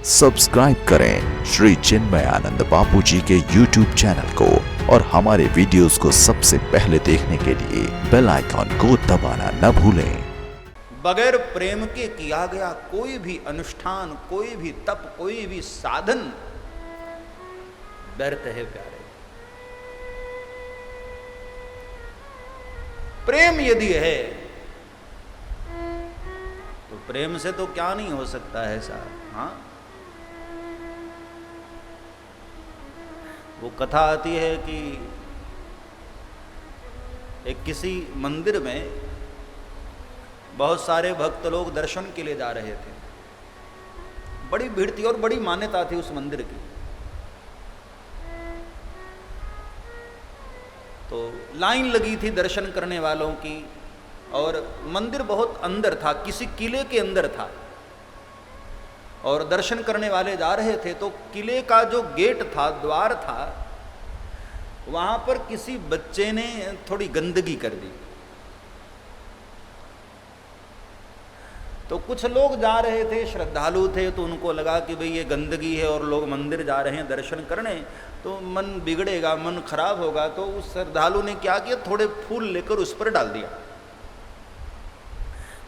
Subscribe करें श्री चिन्मयानंद बापू जी के YouTube channel को और हमारे वीडियोस को सबसे पहले देखने के लिए बेल आइकॉन को दबाना न भूलें। बगैर प्रेम के किया गया कोई भी अनुष्ठान, कोई भी तप, कोई भी साधन व्यर्थ है प्यारे। प्रेम यदि है तो प्रेम से तो क्या नहीं हो सकता है साहब। हाँ, वो कथा आती है कि एक किसी मंदिर में बहुत सारे भक्त लोग दर्शन के लिए जा रहे थे। बड़ी भीड़ थी और बड़ी मान्यता थी उस मंदिर की। तो लाइन लगी थी दर्शन करने वालों की, और मंदिर बहुत अंदर था, किसी किले के अंदर था। और दर्शन करने वाले जा रहे थे तो किले का जो गेट था, द्वार था, वहां पर किसी बच्चे ने थोड़ी गंदगी कर दी। तो कुछ लोग जा रहे थे, श्रद्धालु थे, तो उनको लगा कि भाई ये गंदगी है और लोग मंदिर जा रहे हैं दर्शन करने, तो मन बिगड़ेगा, मन खराब होगा। तो उस श्रद्धालु ने क्या किया, थोड़े फूल लेकर उस पर डाल दिया,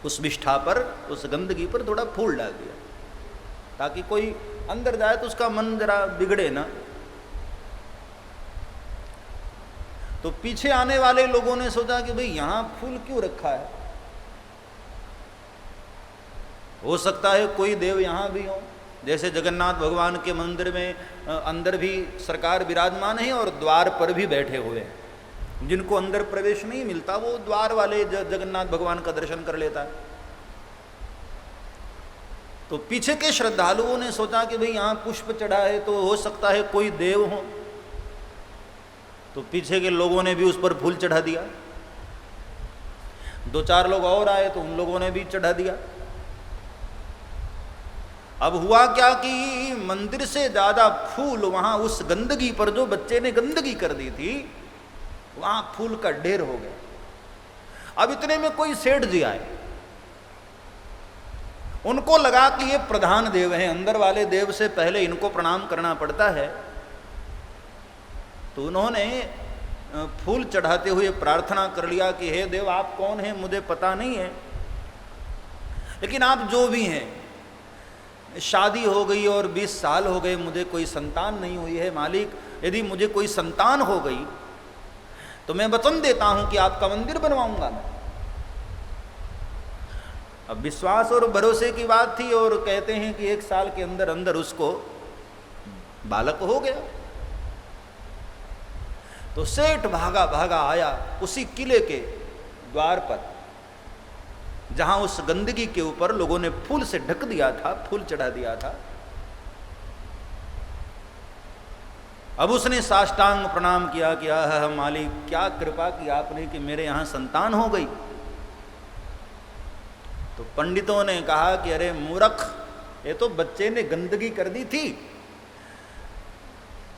उस विष्ठा पर, उस गंदगी पर थोड़ा फूल डाल दिया, ताकि कोई अंदर जाए तो उसका मन जरा बिगड़े ना। तो पीछे आने वाले लोगों ने सोचा कि भाई यहां फूल क्यों रखा है, हो सकता है कोई देव यहां भी हो। जैसे जगन्नाथ भगवान के मंदिर में अंदर भी सरकार विराजमान है और द्वार पर भी बैठे हुए हैं। जिनको अंदर प्रवेश नहीं मिलता वो द्वार वाले जगन्नाथ भगवान का दर्शन कर लेता है। तो पीछे के श्रद्धालुओं ने सोचा कि भाई यहाँ पुष्प चढ़ा है तो हो सकता है कोई देव हो। तो पीछे के लोगों ने भी उस पर फूल चढ़ा दिया। दो चार लोग और आए तो उन लोगों ने भी चढ़ा दिया। अब हुआ क्या कि मंदिर से ज्यादा फूल वहां उस गंदगी पर, जो बच्चे ने गंदगी कर दी थी, वहां फूल का ढेर हो गया। अब इतने में कोई सेठ जी आए। उनको लगा कि ये प्रधान देव हैं, अंदर वाले देव से पहले इनको प्रणाम करना पड़ता है। तो उन्होंने फूल चढ़ाते हुए प्रार्थना कर लिया कि हे देव, आप कौन हैं मुझे पता नहीं है, लेकिन आप जो भी हैं, शादी हो गई और 20 साल हो गए, मुझे कोई संतान नहीं हुई है। मालिक, यदि मुझे कोई संतान हो गई तो मैं वचन देता हूं कि आपका मंदिर बनवाऊंगा मैं। अब विश्वास और भरोसे की बात थी, और कहते हैं कि 1 साल के अंदर अंदर उसको बालक हो गया। तो सेठ भागा भागा आया उसी किले के द्वार पर, जहां उस गंदगी के ऊपर लोगों ने फूल से ढक दिया था, फूल चढ़ा दिया था। अब उसने साष्टांग प्रणाम किया कि आह मालिक, क्या कृपा की आपने कि मेरे यहां संतान हो गई। तो पंडितों ने कहा कि अरे मूर्ख, ये तो बच्चे ने गंदगी कर दी थी,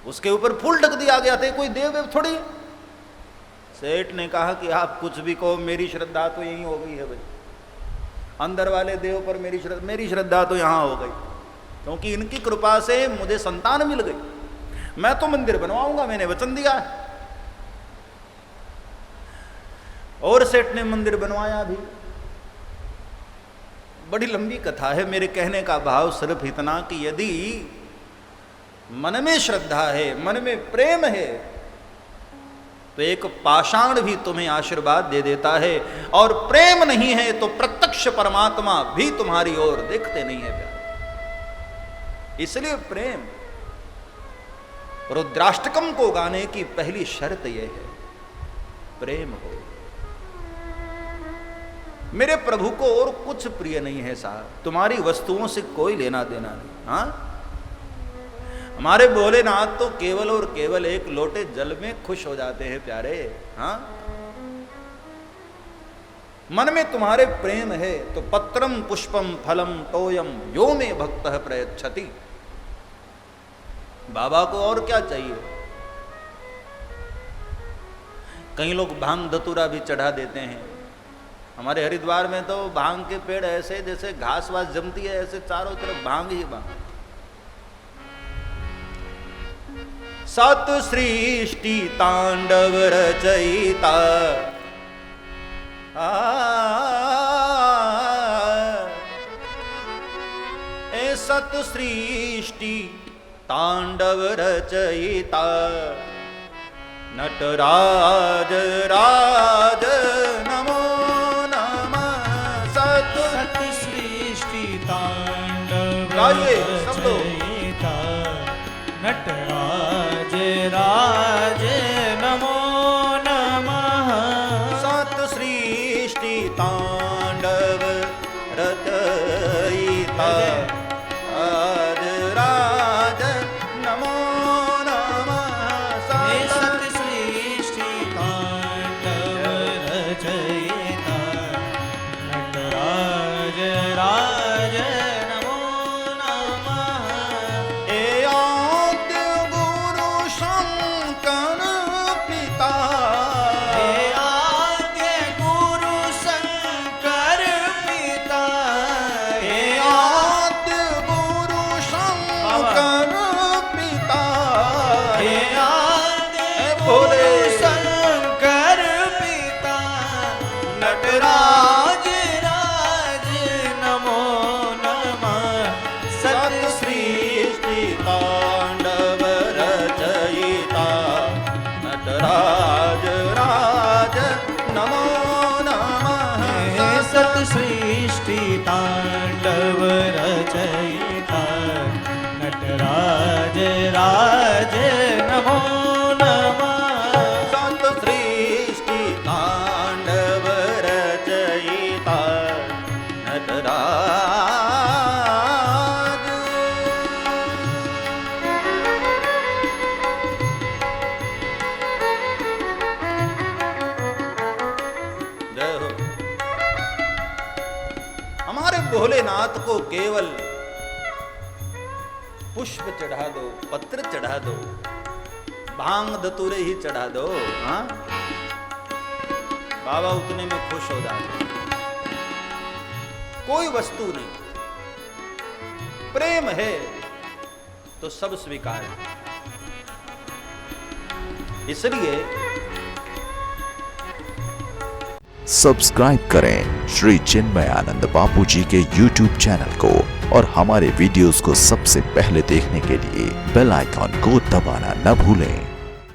उसके ऊपर फूल ढक दिया गया था, कोई देव थोड़ी। सेठ ने कहा कि आप कुछ भी कहो, मेरी श्रद्धा तो यही हो गई है भाई, अंदर वाले देव पर मेरी श्रद्धा तो यहां हो गई, क्योंकि इनकी कृपा से मुझे संतान मिल गई। मैं तो मंदिर बनवाऊंगा, मैंने वचन दिया है। और सेठ ने मंदिर बनवाया भी। बड़ी लंबी कथा है। मेरे कहने का भाव सिर्फ इतना कि यदि मन में श्रद्धा है, मन में प्रेम है, तो एक पाषाण भी तुम्हें आशीर्वाद दे देता है। और प्रेम नहीं है तो प्रत्यक्ष परमात्मा भी तुम्हारी ओर देखते नहीं है प्यार। इसलिए प्रेम, रुद्राष्टकम को गाने की पहली शर्त यह है, प्रेम हो। मेरे प्रभु को और कुछ प्रिय नहीं है साहब, तुम्हारी वस्तुओं से कोई लेना देना नहीं। हाँ, हमारे भोलेनाथ तो केवल और केवल एक लोटे जल में खुश हो जाते हैं प्यारे। हाँ, मन में तुम्हारे प्रेम है तो पत्रम पुष्पम फलम तोयम यो में भक्त प्रयच्छति। बाबा को और क्या चाहिए। कई लोग भांग धतूरा भी चढ़ा देते हैं। हमारे हरिद्वार में तो भांग के पेड़ ऐसे जैसे घास वास जमती है, ऐसे चारों तरफ भांग ही भांग। सत सृष्टि तांडव रचयिता ए सत सृष्टि तांडव रचयिता नटराज राज नमो नमः सत सृष्टि तांडव गाइए सब लोग। रचयिता नटराज राज नमो नमः सत सृष्टि तांडव रचयिता राज राज नमो नमः हे सत सत सृष्टि तांडव रचयिता नटराज राज नमो नमः ए आद्य गुरु शंकर पिता हे आद्य गुरु शंकर पिता हे आद्य गुरु शंकर पिता हे आद्य भोले। गुरु शंकर पिता नटराज राज नमो नमः सत सत सृष्टि तांडव रचयिता नटराज राज नमो नमः हे सत सृष्टि तांडव रचयिता नटराज राज नमो नमः सत सृष्टि तांडव रचयिता नटराज जय हो। हमारे भोलेनाथ को केवल पुष्प चढ़ा दो, पत्र चढ़ा दो, भांग धतूरे ही चढ़ा दो, हाँ बाबा उतने में खुश हो जाते। कोई वस्तु नहीं, प्रेम है तो सब स्वीकार है। इसलिए सब्सक्राइब करें श्री चिन्मयानंद बापू जी के YouTube चैनल को और हमारे वीडियोस को सबसे पहले देखने के लिए बेल आइकॉन को दबाना न भूलें।